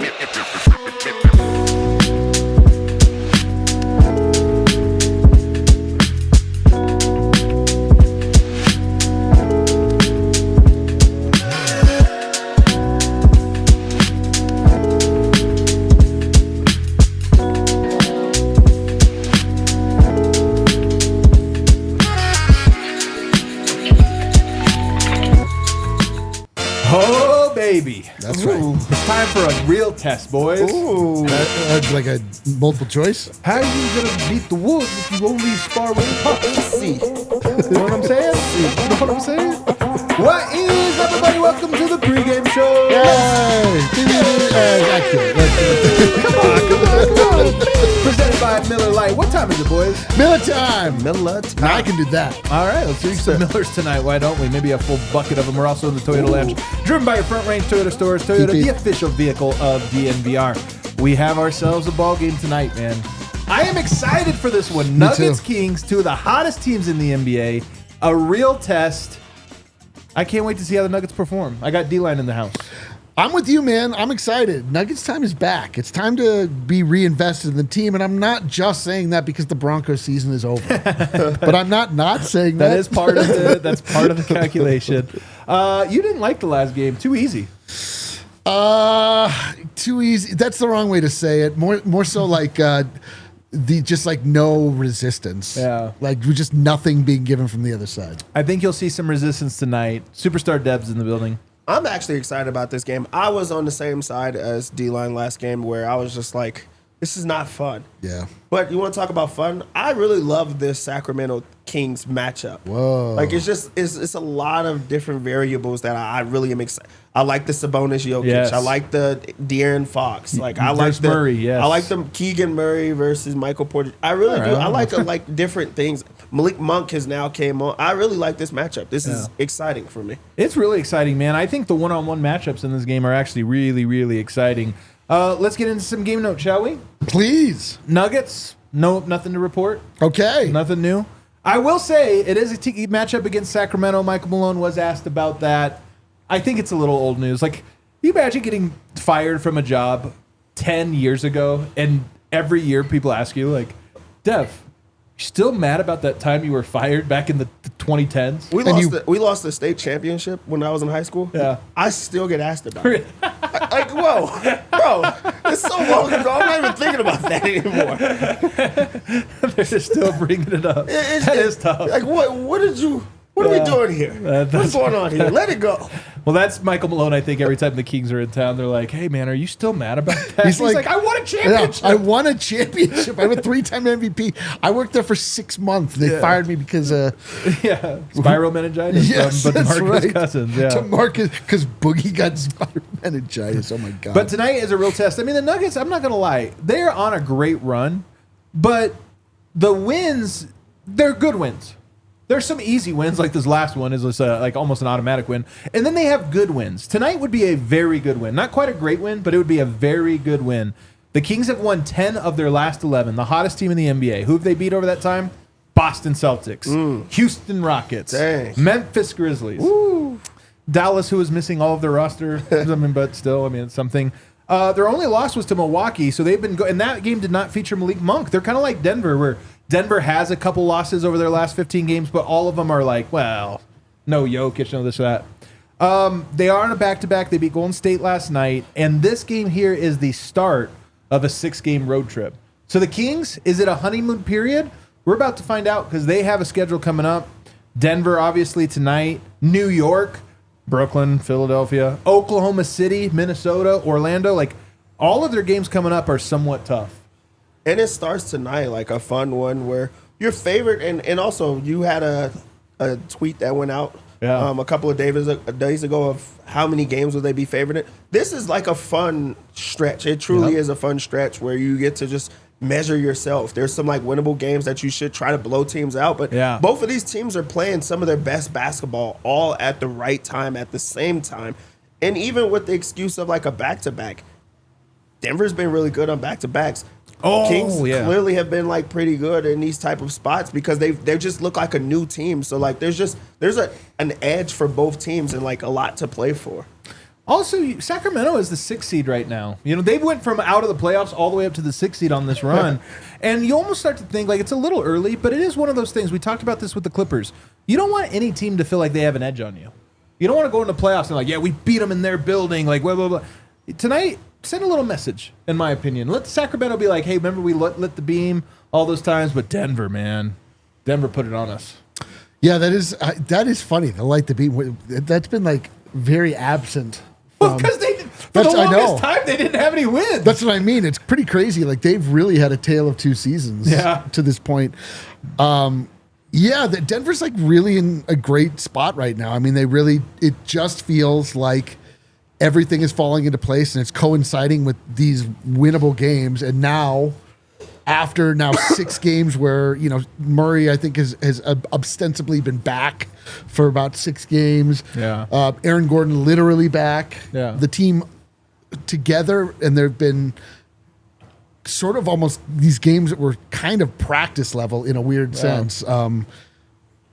Oh, baby. That's right. It's time for a real test, boys. Ooh. Like a multiple choice? How are you going to beat the Wolves if you only spar with pups? See. You know what I'm saying? You know what I'm saying? What is up, everybody? Welcome to the pregame show. Come on. Presented by Miller Lite. What time is it, boys? Miller time. Miller time. Now I can do that. All right, let's drink some Millers tonight. Why don't we? Maybe a full bucket of them. We're also in the Toyota Lounge, driven by your Front Range Toyota stores. Toyota, the official vehicle of DNVR. We have ourselves a ball game tonight, man. I am excited for this one. Nuggets, Kings, two of the hottest teams in the NBA. A real test. I can't wait to see how the Nuggets perform. I got D-Line in the house. I'm with you, man. I'm excited. Nuggets time is back. It's time to be reinvested in the team, and I'm not just saying that because the Broncos season is over. But I'm not saying that. That is part of the. That's part of the calculation. You didn't like the last game. Too easy. Too easy. That's the wrong way to say it. More so like just like no resistance. Yeah. Like just nothing being given from the other side. I think you'll see some resistance tonight. Superstar Deb's in the building. I'm actually excited about this game. I was on the same side as D-Line last game where I was just like, this is not fun. Yeah. But you want to talk about fun? I really love this Sacramento Kings matchup. Whoa. Like, it's a lot of different variables that I really am excited. I like the Sabonis Jokic. Yes. I like the De'Aaron Fox. Like, I like the Murray, yes. I like the Keegan Murray versus Michael Porter. I really do. I like different things. Malik Monk has now came on. I really like this matchup. This is exciting for me. It's really exciting, man. I think the one-on-one matchups in this game are actually really, really exciting. Let's get into some game notes, shall we? Please. Nuggets, nothing to report. Okay. Nothing new. I will say it is a matchup against Sacramento. Michael Malone was asked about that. I think it's a little old news. Like, you imagine getting fired from a job 10 years ago, and every year people ask you, like, Dev, you still mad about that time you were fired back in the 2010s? We lost the state championship when I was in high school. Yeah. I still get asked about it. Like, whoa, bro, it's so long ago. I'm not even thinking about that anymore. They're still bringing it up. That is tough. Like, what are we doing here? What's going on here? Let it go. Well, that's Michael Malone. I think every time the Kings are in town, they're like, hey, man, are you still mad about that? He's like, I won a championship. Yeah, I won a championship. I'm a 3-time MVP. I worked there for 6 months. They fired me because spiral meningitis from DeMarcus Cousins. Yeah. Because Boogie got spiral meningitis. Oh, my God. But tonight is a real test. I mean, the Nuggets, I'm not going to lie, they're on a great run, but the wins, they're good wins. There's some easy wins, like this last one is like almost an automatic win. And then they have good wins. Tonight would be a very good win. Not quite a great win, but it would be a very good win. The Kings have won 10 of their last 11, the hottest team in the NBA. Who have they beat over that time? Boston Celtics, Houston Rockets, Memphis Grizzlies, Dallas, who was missing all of their roster. But still, it's something. Their only loss was to Milwaukee, so they've been and that game did not feature Malik Monk. They're kind of like Denver, where Denver has a couple losses over their last 15 games, but all of them are like, well, no Jokic, no this, or that. They are on a back-to-back. They beat Golden State last night, and this game here is the start of a 6-game road trip. So the Kings, is it a honeymoon period? We're about to find out because they have a schedule coming up. Denver, obviously, tonight. New York, Brooklyn, Philadelphia, Oklahoma City, Minnesota, Orlando. Like, all of their games coming up are somewhat tough. And it starts tonight, like a fun one where your favorite, and also you had a tweet that went out a couple of days ago of how many games will they be favored in. This is like a fun stretch. It truly is a fun stretch where you get to just measure yourself. There's some like winnable games that you should try to blow teams out, but both of these teams are playing some of their best basketball all at the right time, at the same time. And even with the excuse of like a back-to-back, Denver's been really good on back-to-backs. Kings clearly have been like pretty good in these type of spots because they just look like a new team. So like there's an edge for both teams and like a lot to play for. Also, Sacramento is the 6th seed right now. You know, they went from out of the playoffs all the way up to the 6th seed on this run. And you almost start to think, like, it's a little early, but it is one of those things. We talked about this with the Clippers. You don't want any team to feel like they have an edge on you. You don't want to go into playoffs and like, yeah, we beat them in their building, like, blah, blah, blah. Tonight, send a little message, in my opinion. Let Sacramento be like, hey, remember we lit the beam all those times, but Denver, man. Denver put it on us. Yeah, that is funny. The light the beam. That's been, like, very absent. Well, because for the longest time, they didn't have any wins. That's what I mean. It's pretty crazy. Like, they've really had a tale of two seasons to this point. Denver's, like, really in a great spot right now. I mean, it just feels like everything is falling into place, and it's coinciding with these winnable games. And now, after 6 games where, you know, Murray, I think, has ostensibly been back for about 6 games. Yeah. Aaron Gordon literally back. Yeah. The team together, and there have been sort of almost these games that were kind of practice level in a weird sense.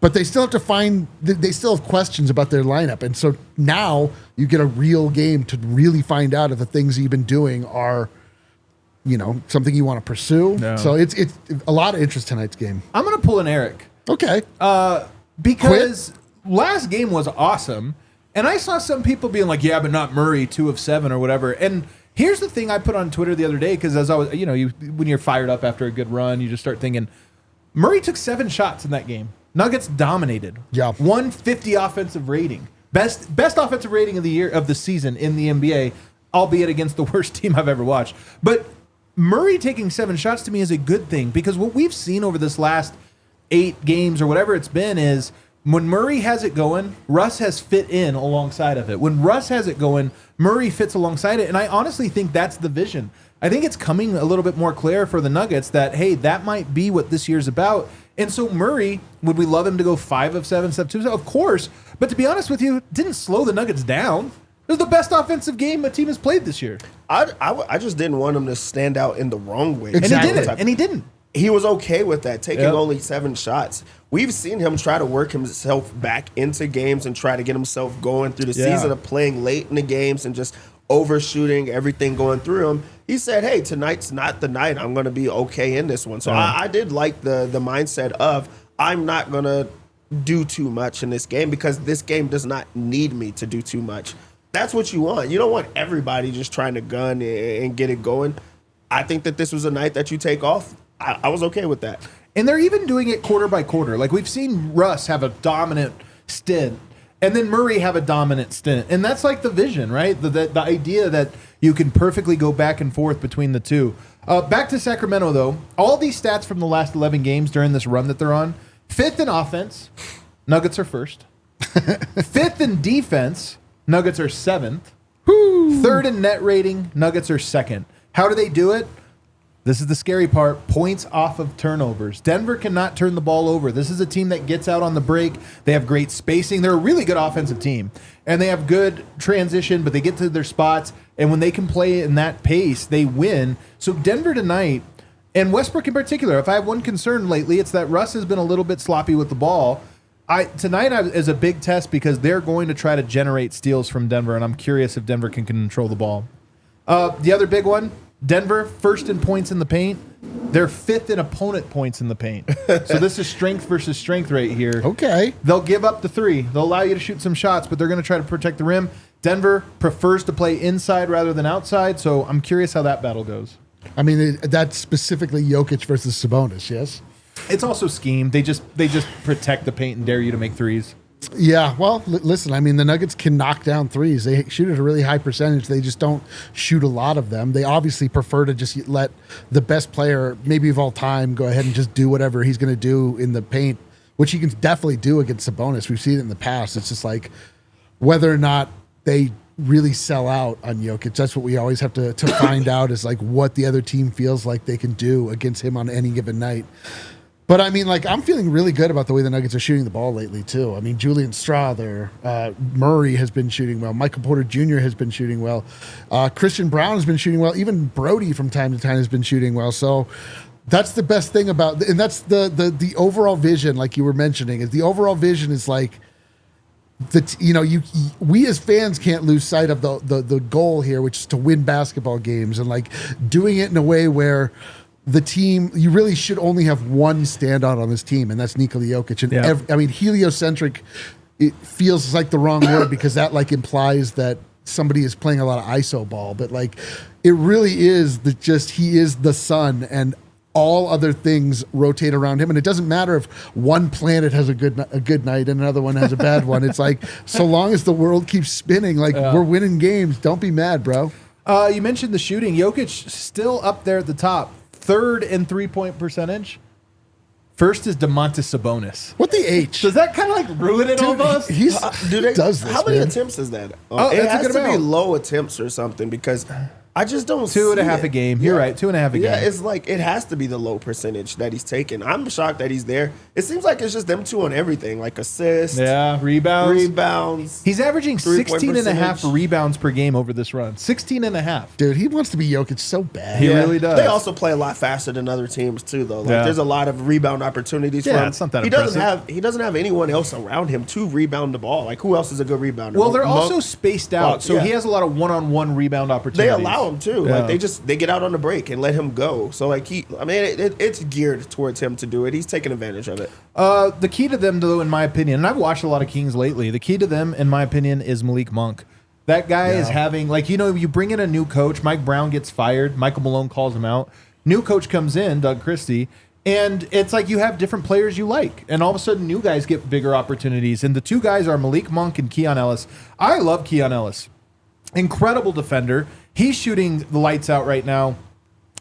But they still have to they still have questions about their lineup. And so now you get a real game to really find out if the things you've been doing are, you know, something you want to pursue. Yeah. So it's a lot of interest tonight's game. I'm going to pull an Eric. Okay. Because last game was awesome. And I saw some people being like, yeah, but not Murray, 2 of 7 or whatever. And here's the thing I put on Twitter the other day, because as I was, you know, when you're fired up after a good run, you just start thinking, Murray took 7 shots in that game. Nuggets dominated. Yeah. 150 offensive rating. Best offensive rating of the year, of the season in the NBA, albeit against the worst team I've ever watched. But Murray taking 7 shots to me is a good thing, because what we've seen over this last 8 games or whatever it's been is when Murray has it going, Russ has fit in alongside of it. When Russ has it going, Murray fits alongside it. And I honestly think that's the vision. I think it's coming a little bit more clear for the Nuggets that, hey, that might be what this year's about. And so Murray, would we love him to go 5 of 7, 7 2? Of course. But to be honest with you, didn't slow the Nuggets down. It was the best offensive game a team has played this year. I just didn't want him to stand out in the wrong way. Exactly. And he didn't. He was okay with that, taking only 7 shots. We've seen him try to work himself back into games and try to get himself going through the season of playing late in the games and just overshooting, everything going through him. He said, hey, tonight's not the night. I'm going to be okay in this one. So I did like the mindset of, I'm not going to do too much in this game because this game does not need me to do too much. That's what you want. You don't want everybody just trying to gun and get it going. I think that this was a night that you take off. I was okay with that. And they're even doing it quarter by quarter. Like, we've seen Russ have a dominant stint and then Murray have a dominant stint. And that's like the vision, right? The idea that you can perfectly go back and forth between the two. Back to Sacramento, though. All these stats from the last 11 games during this run that they're on. 5th in offense, Nuggets are 1st. 5th in defense, Nuggets are 7th. 3rd in net rating, Nuggets are 2nd. How do they do it? This is the scary part. Points off of turnovers. Denver cannot turn the ball over. This is a team that gets out on the break. They have great spacing. They're a really good offensive team. And they have good transition, but they get to their spots. And when they can play in that pace, they win. So Denver tonight, and Westbrook in particular, if I have one concern lately, it's that Russ has been a little bit sloppy with the ball. Tonight is a big test because they're going to try to generate steals from Denver, and I'm curious if Denver can control the ball. The other big one, Denver, 1st in points in the paint. They're 5th in opponent points in the paint. So this is strength versus strength right here. Okay. They'll give up the 3. They'll allow you to shoot some shots, but they're going to try to protect the rim. Denver prefers to play inside rather than outside, so I'm curious how that battle goes. I mean, that's specifically Jokic versus Sabonis, yes? It's also scheme. They just protect the paint and dare you to make threes. Yeah, well, listen, I mean, the Nuggets can knock down threes. They shoot at a really high percentage. They just don't shoot a lot of them. They obviously prefer to just let the best player, maybe of all time, go ahead and just do whatever he's going to do in the paint, which he can definitely do against Sabonis. We've seen it in the past. It's just like whether or not they really sell out on Jokic. That's what we always have to find out is like what the other team feels like they can do against him on any given night. But I mean, like, I'm feeling really good about the way the Nuggets are shooting the ball lately, too. I mean, Julian Strawther, Murray has been shooting well. Michael Porter Jr. has been shooting well. Christian Brown has been shooting well. Even Brody from time to time has been shooting well. So that's the best thing about, and that's the overall vision, like you were mentioning, is the overall vision is like, we as fans can't lose sight of the goal here, which is to win basketball games, and like doing it in a way where the team, you really should only have one standout on this team, and that's Nikola Jokic. And heliocentric, it feels like the wrong word because that like implies that somebody is playing a lot of ISO ball, but like it really is he is the sun, and all other things rotate around him, and it doesn't matter if one planet has a good night and another one has a bad one. It's like, so long as the world keeps spinning, like we're winning games. Don't be mad, bro. You mentioned the shooting. Jokic still up there at the top, third in 3-point percentage. First is DeMontis Sabonis. What the H? Does that kind of like ruin it almost? He does this. How many attempts is that? It has to be low attempts or something, because I just don't see 2.5 a game. You're right, 2.5 a game. Yeah, it's like it has to be the low percentage that he's taking. I'm shocked that he's there. It seems like it's just them two on everything, like assists. Yeah, rebounds. He's averaging 16.5 rebounds per game over this run. 16.5. Dude, he wants to be Jokic so bad. He really does. They also play a lot faster than other teams too, though. Like there's a lot of rebound opportunities for him. It's not that impressive. He doesn't have anyone else around him to rebound the ball. Like, who else is a good rebounder? Well, they're also spaced out, so he has a lot of one-on-one rebound opportunities. They allow him too. Yeah. Like they get out on the break and let him go. So like it's geared towards him to do it. He's taking advantage of it. The key to them, though, in my opinion, and I've watched a lot of Kings lately, the key to them, in my opinion, is Malik Monk. That guy is having, like, you bring in a new coach, Mike Brown gets fired, Michael Malone calls him out, new coach comes in, Doug Christie, and it's like you have different players you like, and all of a sudden new guys get bigger opportunities, and the two guys are Malik Monk and Keon Ellis. I love Keon Ellis. Incredible defender. He's shooting the lights out right now.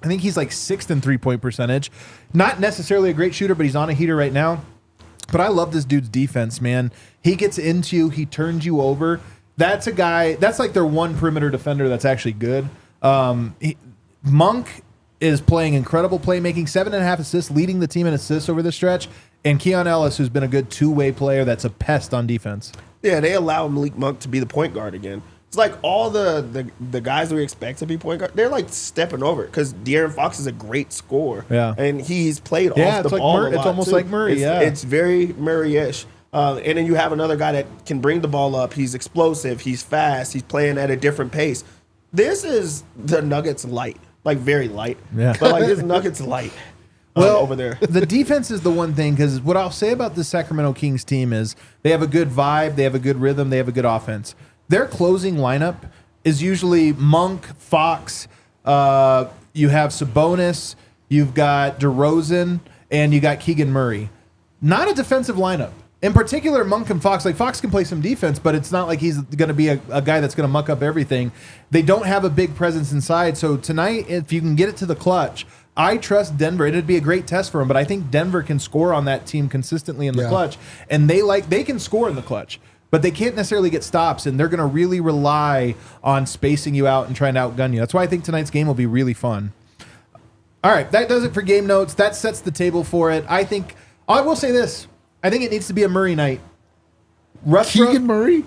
I think he's like 6th in 3-point percentage. Not necessarily a great shooter, but he's on a heater right now. But I love this dude's defense, man. He gets into you. He turns you over. That's a guy. That's like their one perimeter defender that's actually good. Monk is playing incredible playmaking, 7.5 assists, leading the team in assists over the stretch. And Keon Ellis, who's been a good two-way player, that's a pest on defense. Yeah, they allow Malik Monk to be the point guard again. It's like all the guys that we expect to be point guard, they're like stepping over it because De'Aaron Fox is a great scorer. Yeah. And he's played off the ball a lot. It's almost like Murray, It's very Murray-ish. And then you have another guy that can bring the ball up. He's explosive. He's fast. He's playing at a different pace. This is the Nuggets light, like very light. Yeah. But like this Nuggets light. Over there. The defense is the one thing, because what I'll say about the Sacramento Kings team is they have a good vibe, they have a good rhythm, they have a good offense. Their closing lineup is usually Monk, Fox, you have Sabonis, you've got DeRozan, and you got Keegan Murray. Not a defensive lineup. In particular, Monk and Fox, like Fox can play some defense, but it's not like he's going to be a guy that's going to muck up everything. They don't have a big presence inside. So tonight, if you can get it to the clutch, I trust Denver. It'd be a great test for them, but I think Denver can score on that team consistently in the clutch, and they can score in the clutch, but they can't necessarily get stops, and they're going to really rely on spacing you out and trying to outgun you. That's why I think tonight's game will be really fun. All right, that does it for game notes. That sets the table for it. I will say this. I think it needs to be a Murray night. Keegan Murray?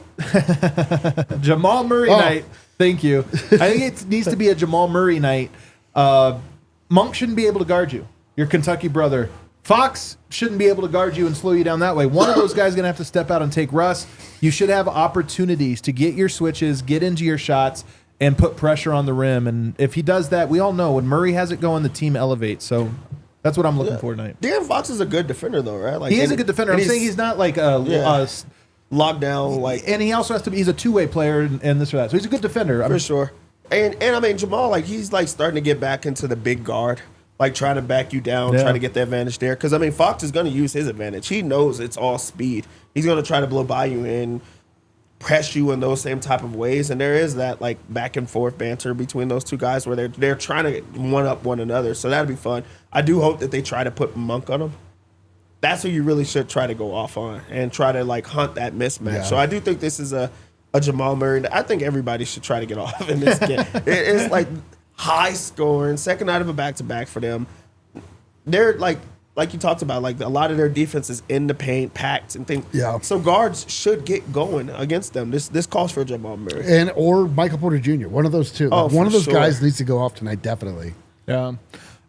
Jamal Murray night. Thank you. I think it needs to be a Jamal Murray night. Monk shouldn't be able to guard you. Your Kentucky brother. Fox shouldn't be able to guard you and slow you down that way. One of those guys is going to have to step out and take Russ. You should have opportunities to get your switches, get into your shots, and put pressure on the rim. And if he does that, we all know when Murray has it going, the team elevates. So that's what I'm looking for tonight. De'Aaron Fox is a good defender, though, right? Like, he is a good defender. I'm saying he's not like a lockdown. Like, and he also has to be. He's a two-way player and this or that. So he's a good defender for sure. And I mean Jamal, like he's like starting to get back into the big guard, like trying to back you down, trying to get the advantage there. Because I mean Fox is going to use his advantage. He knows it's all speed. He's going to try to blow by you and press you in those same type of ways. And there is that like back and forth banter between those two guys where they're trying to one up one another. So that'll be fun. I do hope that they try to put Monk on him. That's who you really should try to go off on and try to like hunt that mismatch. Yeah. So I do think this is a Jamal Murray. I think everybody should try to get off in this game. It's like high scoring, second night of a back-to-back for them. They're like you talked about, like a lot of their defense is in the paint, packed and things. Yeah. So guards should get going against them. This calls for Jamal Murray. Or Michael Porter Jr., one of those two. One of those guys needs to go off tonight, definitely. Yeah.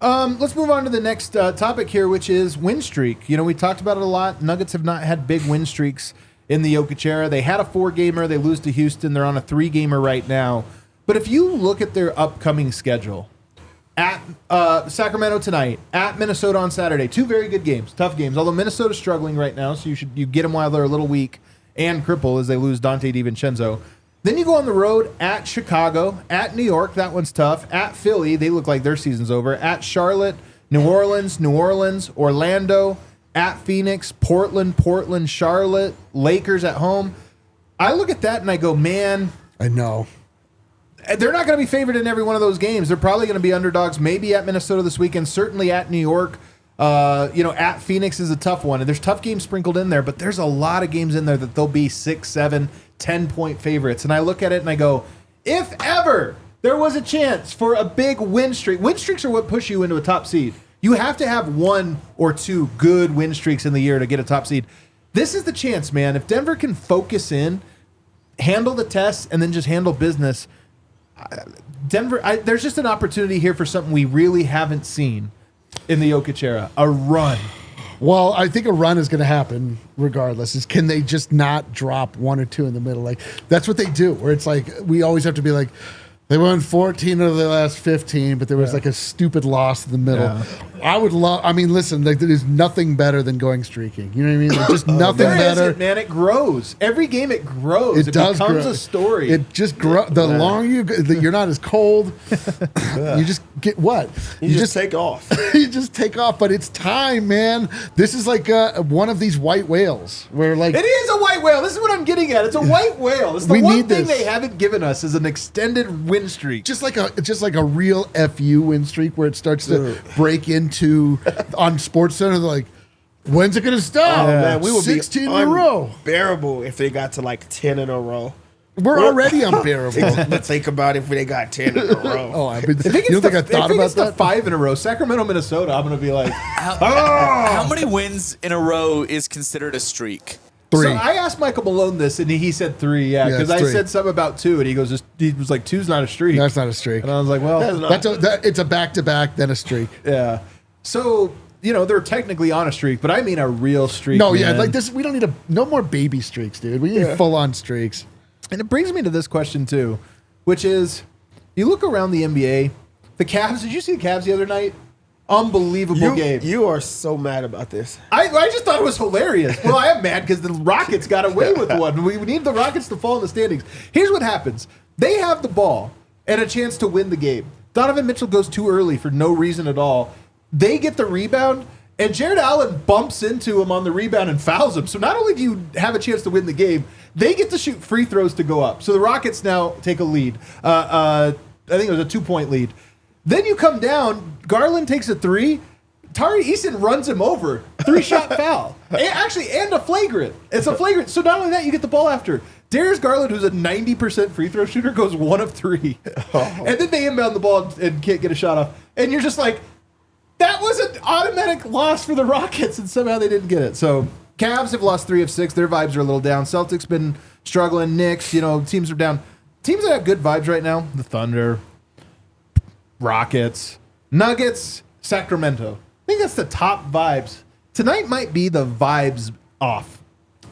Let's move on to the next topic here, which is win streak. We talked about it a lot. Nuggets have not had big win streaks in the Jokic era. They had a 4-gamer. They lose to Houston. They're on a 3-gamer right now. But if you look at their upcoming schedule, at Sacramento tonight, at Minnesota on Saturday, 2 very good games, tough games. Although Minnesota's struggling right now, so you get them while they're a little weak and cripple as they lose Dante DiVincenzo. Then you go on the road at Chicago, at New York, that one's tough. At Philly, they look like their season's over. At Charlotte, New Orleans, Orlando, at Phoenix, Portland, Charlotte, Lakers at home. I look at that and I go, man. I know. They're not going to be favored in every one of those games. They're probably going to be underdogs, maybe at Minnesota this weekend, certainly at New York. At Phoenix is a tough one. And there's tough games sprinkled in there, but there's a lot of games in there that they'll be 6, 7, 10-point favorites. And I look at it and I go, if ever there was a chance for a big win streak, win streaks are what push you into a top seed. You have to have 1 or 2 good win streaks in the year to get a top seed. This is the chance, man. If Denver can focus in, handle the tests, and then just handle business, Denver, there's just an opportunity here for something we really haven't seen in the Jokic era, a run. Well, I think a run is going to happen regardless. Is can they just not drop 1 or 2 in the middle? Like that's what they do. Where it's like we always have to be like, they won 14 of the last 15, but there was like a stupid loss in the middle. Yeah. I would love. I mean, listen, like, there's nothing better than going streaking. You know what I mean? Like, just nothing better. Isn't, man, it grows. Every game it grows. It does becomes a story. It just grows. The longer you're not as cold. You just get what? You just take off. You just take off. But it's time, man. This is like one of these white whales where like it is a white whale. This is what I'm getting at. It's a white whale. It's the one thing they haven't given us is an extended win streak. Just like a real FU win streak where it starts to break into on SportsCenter. They're like, when's it going to stop? Oh, man, we would 16 in a row. Unbearable if they got to like 10 in a row. We're already unbearable. Let's think about if they got 10 in a row. Oh, I think I thought about that. 5 in a row, Sacramento, Minnesota, I'm going to be like, how many wins in a row is considered a streak? 3. So I asked Michael Malone this, and he said 3. Yeah, because I said something about 2, and he was like, 2's not a streak. That's not a streak. And I was like, well, it's a back-to-back, then a streak. Yeah. So they're technically on a streak, but I mean a real streak. No, man. yeah, like this. We don't need no more baby streaks, dude. We need full-on streaks. And it brings me to this question too, which is, you look around the NBA, the Cavs. Did you see the Cavs the other night? Unbelievable game. You are so mad about this. I just thought it was hilarious. Well, I am mad because the Rockets got away with one. We need the Rockets to fall in the standings. Here's what happens. They have the ball and a chance to win the game. Donovan Mitchell goes too early for no reason at all. They get the rebound, and Jared Allen bumps into him on the rebound and fouls him. So not only do you have a chance to win the game, they get to shoot free throws to go up. So the Rockets now take a lead. I think it was a 2-point lead. Then you come down, Garland takes a 3, Tari Eason runs him over, 3-shot foul. And a flagrant. It's a flagrant. So not only that, you get the ball after. Darius Garland, who's a 90% free throw shooter, goes 1 of 3. Oh. And then they inbound the ball and can't get a shot off. And you're just like, that was an automatic loss for the Rockets, and somehow they didn't get it. So Cavs have lost 3 of 6. Their vibes are a little down. Celtics been struggling. Knicks, teams are down. Teams that have good vibes right now, the Thunder, Rockets, Nuggets, Sacramento. I think that's the top vibes. Tonight might be the vibes off.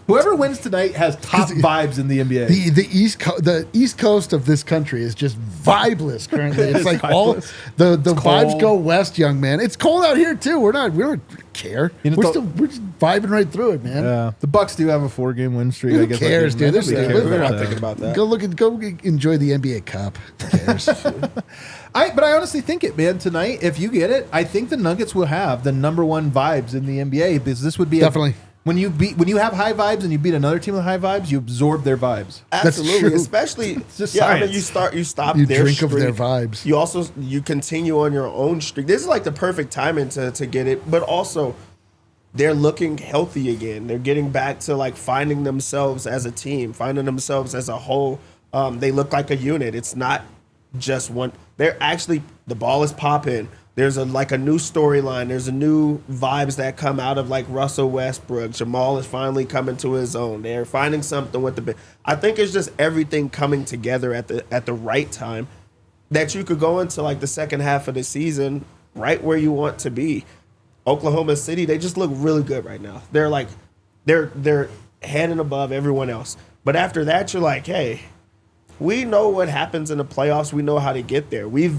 Whoever wins tonight has top vibes in the NBA. The East Coast of this country is just vibeless currently. It's like vibeless. All the vibes go west, young man. It's cold out here too. We don't care. We're just vibing right through it, man. Yeah. The Bucks do have a 4-game win streak. Who cares, dude? They're not thinking about that. Go enjoy the NBA Cup. Who cares? But I honestly think it, man. Tonight, if you get it, I think the Nuggets will have the number 1 vibes in the NBA, because this would be definitely. When you have high vibes and you beat another team with high vibes, you absorb their vibes. Absolutely, especially you stop you their drink streak. Of their vibes. You continue on your own streak. This is like the perfect timing to get it, but also they're looking healthy again. They're getting back to like finding themselves as a team, finding themselves as a whole. They look like a unit. It's not just one. They're actually, the ball is popping. There's a new storyline. There's a new vibes that come out of like Russell Westbrook. Jamal is finally coming to his own. They're finding something with the. I think it's just everything coming together at the right time, that you could go into like the second half of the season right where you want to be. Oklahoma City, they just look really good right now. They're head and above everyone else. But after that, you're like, hey, we know what happens in the playoffs. We know how to get there. We've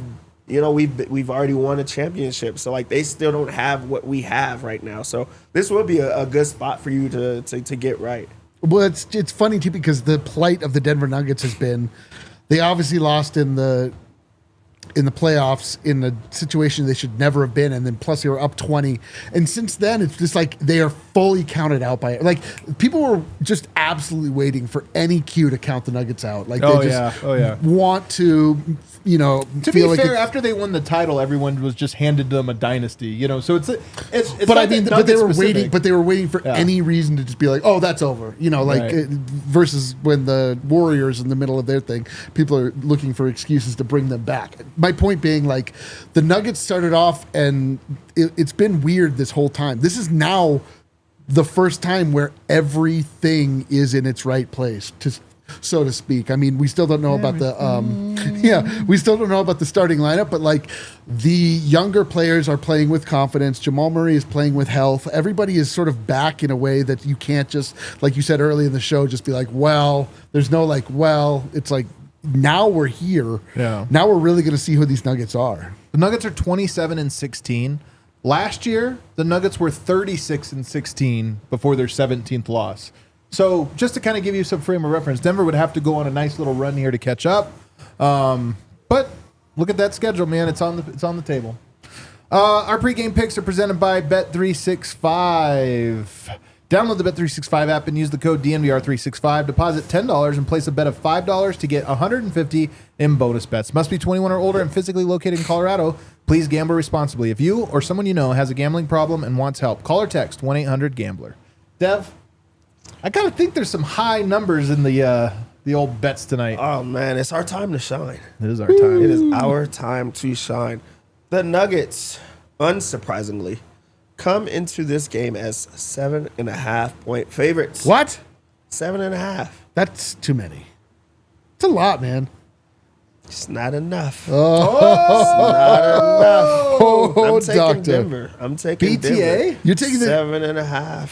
already won a championship. So like they still don't have what we have right now. So this will be a good spot for you to get right. Well, it's funny too because the plight of the Denver Nuggets has been they obviously lost in the playoffs in a situation they should never have been, and then plus they were up 20. And since then, it's just like they are fully counted out by it. Like people were just absolutely waiting for any cue to count the Nuggets out. Like they just want to, To feel be like fair, after they won the title, everyone was just handed them a dynasty. So it's but I mean, but they were specific. waiting. But they were waiting for any reason to just be like, "Oh, that's over." Versus when the Warriors in the middle of their thing, people are looking for excuses to bring them back. My point being, like, the Nuggets started off, and it's been weird this whole time. This is now the first time where everything is in its right place, so to speak. I mean, we still don't know about we still don't know about the starting lineup, but like the younger players are playing with confidence. Jamal Murray is playing with health. Everybody is sort of back in a way that you can't just, like you said early in the show, just be like, well, there's no like, well, it's like, now we're here. Yeah. Now we're really going to see who these Nuggets are. The Nuggets are 27-16. Last year, the Nuggets were 36-16 before their 17th loss. So just to kind of give you some frame of reference, Denver would have to go on a nice little run here to catch up. But look at that schedule, man. It's on the table. Our pregame picks are presented by Bet365. Download the Bet365 app and use the code DNVR365. Deposit $10 and place a bet of $5 to get $150 in bonus bets. Must be 21 or older and physically located in Colorado. Please gamble responsibly. If you or someone you know has a gambling problem and wants help, call or text 1-800-GAMBLER. Dev, I kind of think there's some high numbers in the old bets tonight. Oh, man, it's our time to shine. It is our time. It is our time to shine. The Nuggets, unsurprisingly, come into this game as 7.5-point favorites. What? 7.5. That's too many. It's a lot, man. It's not enough. Oh. It's not enough. Oh, I'm taking doctor. Denver. I'm taking BTA? Denver. You're taking the 7.5.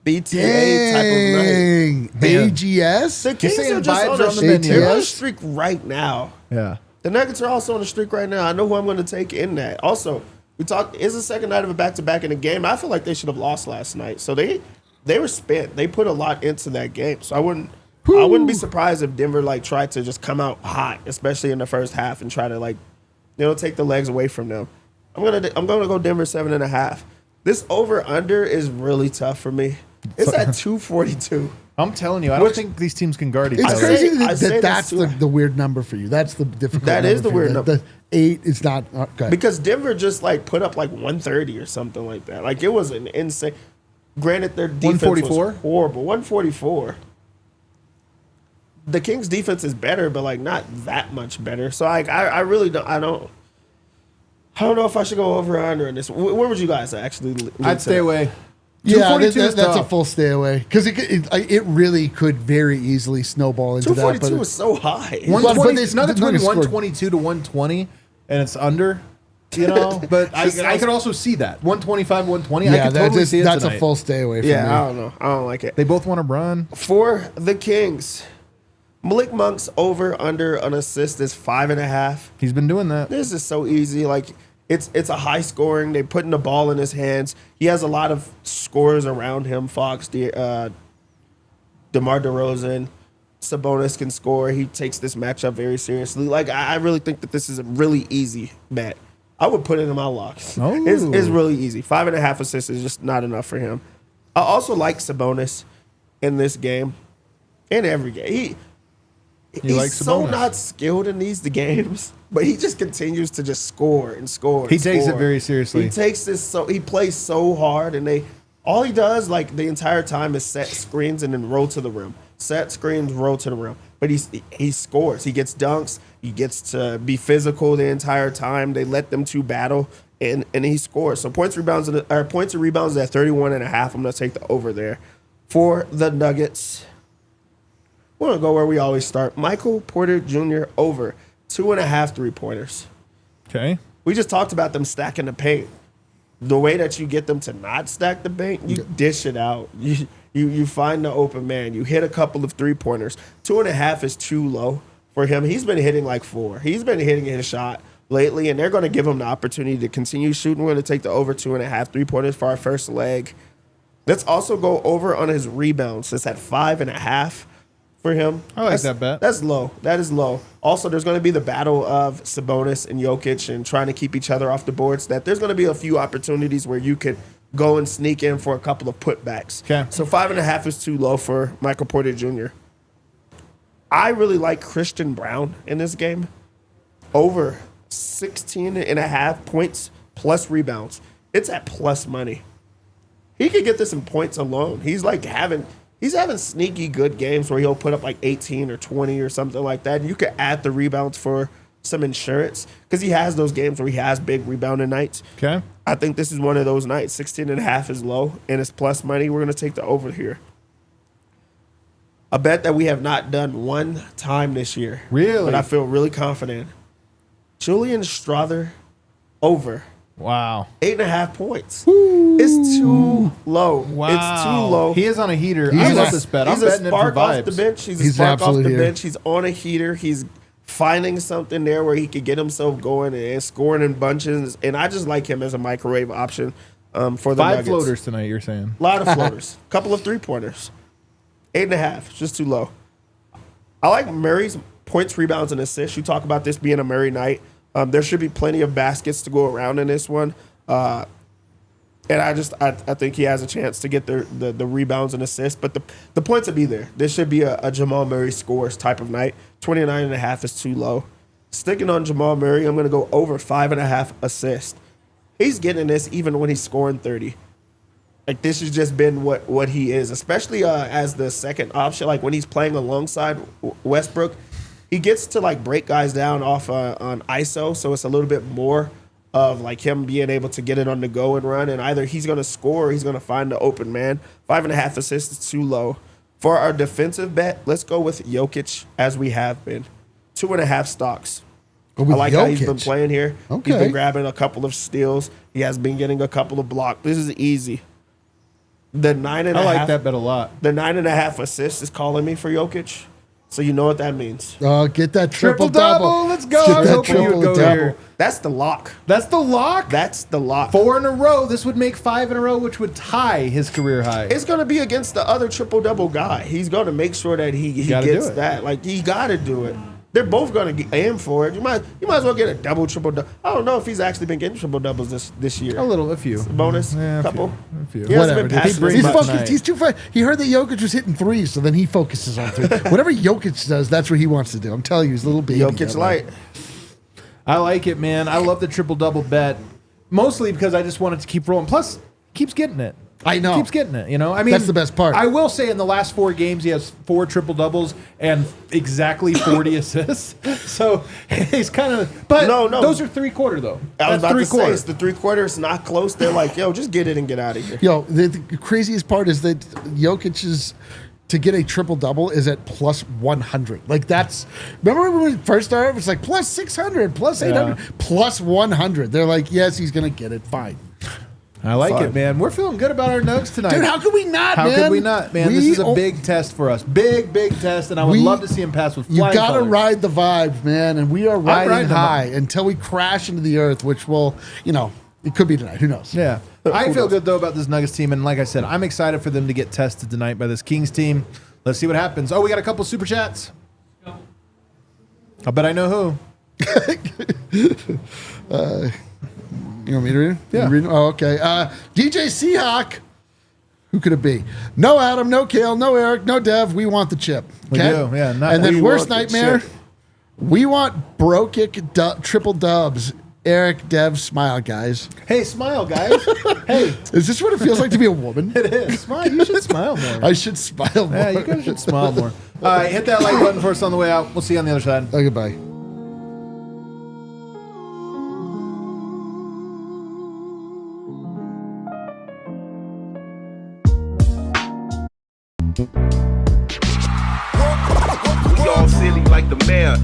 BTA type of night. Dang. AGS? The Kings saying are just vibes on are a on the menu. they're on a streak right now. Yeah. The Nuggets are also on a streak right now. I know who I'm going to take in that. Also, it's the second night of a back-to-back in a game. I feel like they should have lost last night. So they were spent. They put a lot into that game. So I wouldn't be surprised if Denver tried to just come out hot, especially in the first half, and try to take the legs away from them. I'm gonna go Denver 7.5. This over/under is really tough for me. It's at 242. I'm telling you, I don't think these teams can guard each It's other. crazy I say that's that's the weird number for you. That's the difficult That is the for you. weird number. The 8 is not okay. Because Denver just put up 130 or something like that. It was an insane. Granted, their defense 144? was horrible. 144. The Kings' defense is better, but not that much better. So I really don't. I don't know if I should go over or under in this. Where would you guys actually? I'd stay away. Yeah, 242 is that's a tough. full stay away because it really could very easily snowball into that. 242 But is so high. 120. But Nuggets win Nuggets scored. 122 to 120, and it's under. But I could also see that 125, 120. I could totally see it that's tonight. a full stay away. From Yeah, me. I don't know. I don't like it. They both want to run. For the Kings, Malik Monk's over under an assist is 5.5. He's been doing that. This is so easy. It's a high scoring. They're putting the ball in his hands. He has a lot of scorers around him. Fox, DeMar DeRozan, Sabonis can score. He takes this matchup very seriously. I really think that this is a really easy bet. I would put it in my locks. Oh. It's really easy. 5.5 assists is just not enough for him. I also like Sabonis in this game and every game. He's like so Sabonis. not skilled in the games, but he just continues to just score and score. He takes it very seriously. He takes this he plays so hard, and all he does the entire time is set screens and then roll to the rim. Set screens, roll to the rim. But he scores. He gets dunks. He gets to be physical the entire time. They let them two battle, and he scores. So points and rebounds at 31.5. I'm gonna take the over there for the Nuggets. We're going to go where we always start. Michael Porter Jr. over 2.5 3-pointers. Okay. We just talked about them stacking the paint. The way that you get them to not stack the paint, you dish it out. You find the open man. You hit a couple of 3-pointers. 2.5 is too low for him. He's been hitting like 4. He's been hitting his shot lately, and they're going to give him the opportunity to continue shooting. We're going to take the over 2.5 3-pointers for our first leg. Let's also go over on his rebounds. It's at 5.5 for him. I like that bet. That's low. That is low. Also, there's going to be the battle of Sabonis and Jokic and trying to keep each other off the boards. That there's going to be a few opportunities where you could go and sneak in for a couple of putbacks. Okay. So 5.5 is too low for Michael Porter Jr. I really like Christian Brown in this game. Over 16.5 points plus rebounds. It's at plus money. He could get this in points alone. He's having sneaky good games where he'll put up like 18 or 20 or something like that. And you could add the rebounds for some insurance because he has those games where he has big rebounding nights. Okay. I think this is one of those nights. 16.5 is low and it's plus money. We're going to take the over here. A bet that we have not done one time this year. Really? But I feel really confident. Julian Strother over. Wow. 8.5 points. It's too low. Wow. It's too low. He is on a heater. He's I a- love this bet. I'm He's a betting it for spark off the vibes. bench. He's a He's spark off the absolutely here. bench. He's on a heater. He's finding something there where he could get himself going and scoring in bunches. And I just like him as a microwave option for the 5 Nuggets. floaters tonight, you're saying. A lot of floaters. Couple of 3-pointers. 8.5. Just too low. I like Murray's points, rebounds, and assists. You talk about this being a Murray night. There should be plenty of baskets to go around in this one. And I think he has a chance to get the rebounds and assists. But the points will be there. This should be a Jamal Murray scores type of night. 29.5 is too low. Sticking on Jamal Murray, I'm going to go over 5.5 assists. He's getting this even when he's scoring 30. Like, this has just been what he is, especially as the second option. Like, when he's playing alongside Westbrook, he gets to, like, break guys down off on ISO, so it's a little bit more of, like, him being able to get it on the go and run, and either he's going to score or he's going to find the open man. 5.5 assists is too low. For our defensive bet, let's go with Jokic, as we have been. 2.5 stocks. Go I with like how he's been Jokic. playing here. Okay. He's been grabbing a couple of steals. He has been getting a couple of blocks. This is easy. The 9.5. I like that bet a lot. The 9.5 assists is calling me for Jokic. So you know what that means. Get that triple Triple-double. double. Let's go. Get I was that hoping you would go triple-double. here. That's the lock. That's the lock? That's the lock. 4 in a row. This would make 5 in a row, which would tie his career high. It's going to be against the other triple-double guy. He's going to make sure that he Gotta gets do it. that. Like, he got to do it. They're both going to aim for it. You might as well get a double, triple-double. I don't know if he's actually been getting triple-doubles this year. a few. Bonus, Yeah, a couple. few. He hasn't Whatever. been passing brings He's as up much. focused. tonight. He's too far. He heard that Jokic was hitting threes, so then he focuses on three. Whatever Jokic does, that's what he wants to do. I'm telling you, he's a little baby. Jokic that way. light. I like it, man. I love the triple-double bet. Mostly because I just wanted to keep rolling. Plus, keeps getting it. I know. Keeps getting it, you know? I mean, That's the best part. I will say in the last 4 games, he has 4 triple-doubles and exactly 40 assists. So he's kind of... But No. those are 3/4, though. I was That's about to say, 3/4. it's the 3/4. It's not close. They're like, yo, just get it and get out of here. Yo, the craziest part is that Jokic's to get a triple double is at plus 100. Like, that's, remember when we first started? It was like plus 600, plus 800, plus 100. They're like, yes, he's gonna get it. Fine, I like Fine. it, man. We're feeling good about our Nugs tonight. dude. How could we not? How man? could we not, man? This is a big test for us. Big test, and I would love to see him pass with You flying gotta colors. ride the vibes, man, and we are riding riding them high until we crash into the earth, which will, it could be tonight. Who knows? Yeah. I feel good, though, about this Nuggets team, and like I said, I'm excited for them to get tested tonight by this Kings team. Let's see what happens. Oh, we got a couple super chats. I bet I know who. You want me to read it? Yeah. You read it? Oh, okay. DJ Seahawk. Who could it be? No Adam, no Kale, no Eric, no Dev. We want the chip. We Okay? do, yeah, not- And then we worst want the nightmare. chip. We want bro kick triple dubs. Eric, Dev, smile, guys. Hey, smile, guys. Hey, Is this what it feels like to be a woman? it is. Smile. You should smile more. I should smile more. Yeah, you guys should smile more. All right, hit that like button for us on the way out. We'll see you on the other side. Oh, goodbye. We all silly like the mayor.